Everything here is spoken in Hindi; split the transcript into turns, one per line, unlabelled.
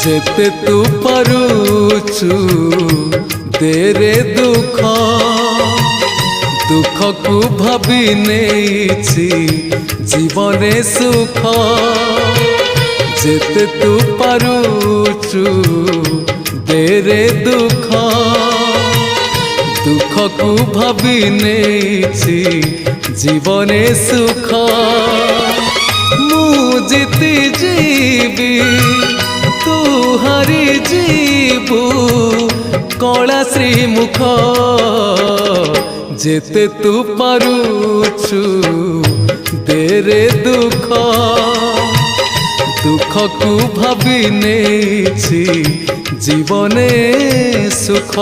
जेते तू पारुचु तेरे दुख दुख को भाभी नेछि जीवने सुख जेते तू पारुचु तेरे दुख दुख को भाभी नेछि जीवने सुख मु जीती जीवी तू हरी जीवु कला श्रीमुख जेते तू पारुचु तेरे दुख दुख को भाभी नेछि जीवने सुख।